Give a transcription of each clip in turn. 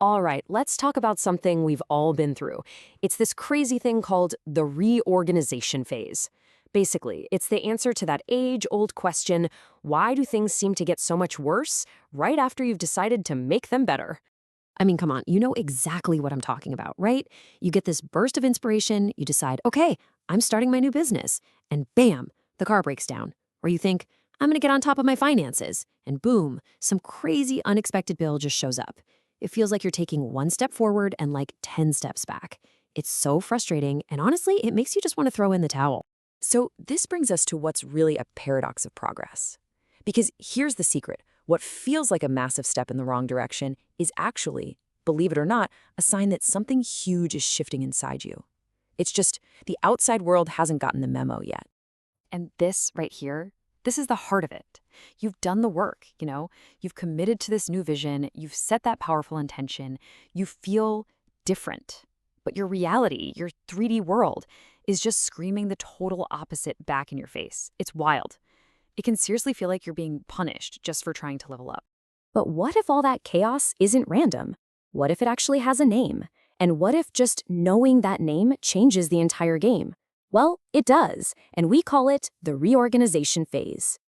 All right, let's talk about something we've all been through. It's this crazy thing called the reorganization phase. Basically, it's the answer to that age-old question, why do things seem to get so much worse right after you've decided to make them better? I mean, come on, you know exactly what I'm talking about, right? You get this burst of inspiration, you decide, okay, I'm starting my new business, and bam, the car breaks down. Or you think, I'm gonna get on top of my finances, and boom, some crazy unexpected bill just shows up. It feels like you're taking one step forward and like 10 steps back. It's so frustrating, and honestly, it makes you just want to throw in the towel. So this brings us to what's really a paradox of progress. Because here's the secret. What feels like a massive step in the wrong direction is actually, believe it or not, a sign that something huge is shifting inside you. It's just the outside world hasn't gotten the memo yet. And this right here, this is the heart of it. You've done the work, you've committed to this new vision, you've set that powerful intention, you feel different. But your reality, your 3D world, is just screaming the total opposite back in your face. It's wild. It can seriously feel like you're being punished just for trying to level up. But what if all that chaos isn't random? What if it actually has a name? And what if just knowing that name changes the entire game? Well, it does, and we call it the reorganization phase.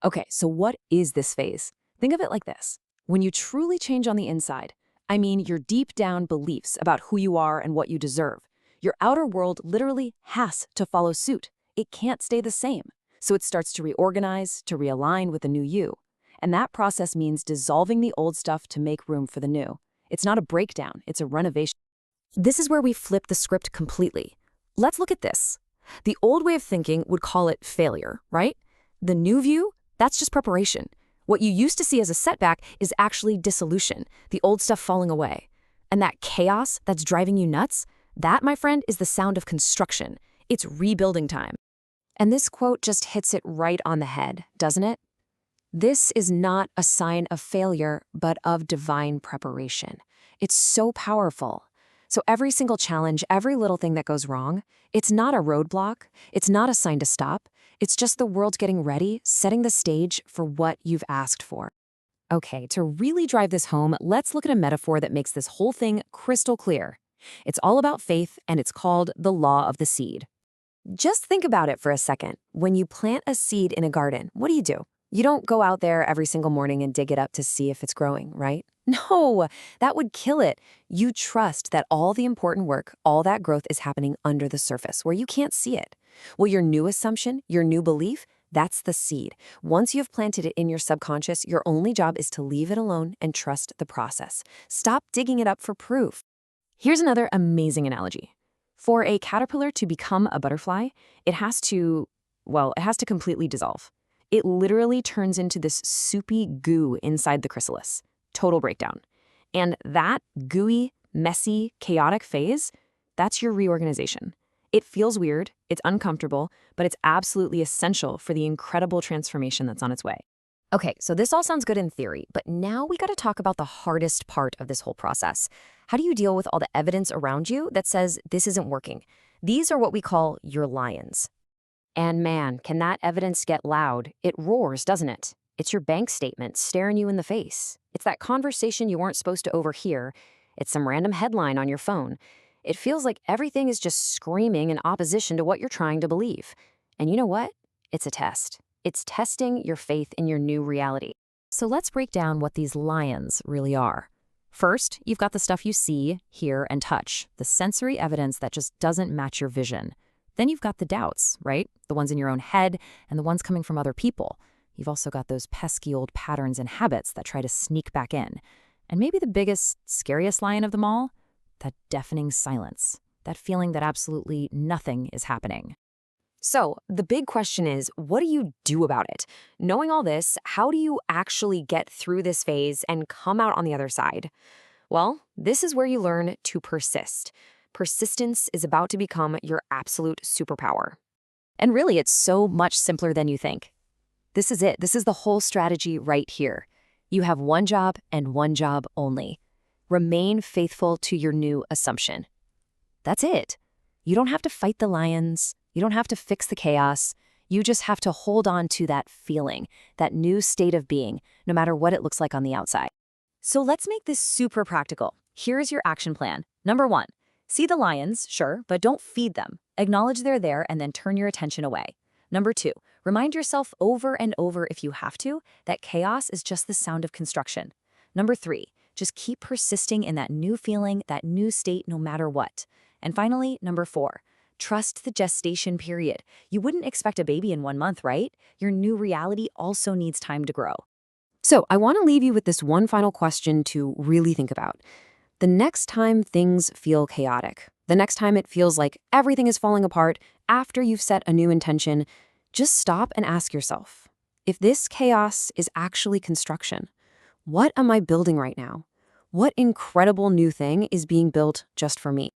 Okay, so what is this phase? Think of it like this. When you truly change on the inside, I mean your deep down beliefs about who you are and what you deserve, your outer world literally has to follow suit. It can't stay the same. So it starts to reorganize, to realign with the new you. And that process means dissolving the old stuff to make room for the new. It's not a breakdown, it's a renovation. This is where we flip the script completely. Let's look at this. The old way of thinking would call it failure, right? The new view, that's just preparation. What you used to see as a setback is actually dissolution, the old stuff falling away. And that chaos that's driving you nuts, that, my friend, is the sound of construction. It's rebuilding time. And this quote just hits it right on the head, doesn't it? This is not a sign of failure, but of divine preparation. It's so powerful. So every single challenge, every little thing that goes wrong, it's not a roadblock, it's not a sign to stop, it's just the world getting ready, setting the stage for what you've asked for. Okay, to really drive this home, let's look at a metaphor that makes this whole thing crystal clear. It's all about faith, and it's called the law of the seed. Just think about it for a second. When you plant a seed in a garden, what do? You don't go out there every single morning and dig it up to see if it's growing, right? No, that would kill it. You trust that all the important work, all that growth is happening under the surface where you can't see it. Well, your new assumption, your new belief, that's the seed. Once you've planted it in your subconscious, your only job is to leave it alone and trust the process. Stop digging it up for proof. Here's another amazing analogy. For a caterpillar to become a butterfly, it has to completely dissolve. It literally turns into this soupy goo inside the chrysalis. Total breakdown. And that gooey, messy, chaotic phase, that's your reorganization. It feels weird, it's uncomfortable, but it's absolutely essential for the incredible transformation that's on its way. Okay, so this all sounds good in theory, but now we gotta talk about the hardest part of this whole process. How do you deal with all the evidence around you that says this isn't working? These are what we call your lions. And man, can that evidence get loud? It roars, doesn't it? It's your bank statement staring you in the face. It's that conversation you weren't supposed to overhear. It's some random headline on your phone. It feels like everything is just screaming in opposition to what you're trying to believe. And you know what? It's a test. It's testing your faith in your new reality. So let's break down what these lions really are. First, you've got the stuff you see, hear, and touch, the sensory evidence that just doesn't match your vision. Then you've got the doubts, right? The ones in your own head and the ones coming from other people. You've also got those pesky old patterns and habits that try to sneak back in. And maybe the biggest, scariest lion of them all? That deafening silence. That feeling that absolutely nothing is happening. So the big question is, what do you do about it? Knowing all this, how do you actually get through this phase and come out on the other side? Well, this is where you learn to persist. Persistence is about to become your absolute superpower. And really, it's so much simpler than you think. This is it. This is the whole strategy right here. You have one job and one job only. Remain faithful to your new assumption. That's it. You don't have to fight the lions. You don't have to fix the chaos. You just have to hold on to that feeling, that new state of being, no matter what it looks like on the outside. So let's make this super practical. Here's your action plan. Number 1, see the lions, sure, but don't feed them. Acknowledge they're there and then turn your attention away. Number 2, remind yourself over and over if you have to that chaos is just the sound of construction. Number 3, just keep persisting in that new feeling, that new state, no matter what. And finally, number 4, trust the gestation period. You wouldn't expect a baby in 1 month, right? Your new reality also needs time to grow. So I want to leave you with this one final question to really think about. The next time things feel chaotic, the next time it feels like everything is falling apart after you've set a new intention, just stop and ask yourself, if this chaos is actually construction, what am I building right now? What incredible new thing is being built just for me?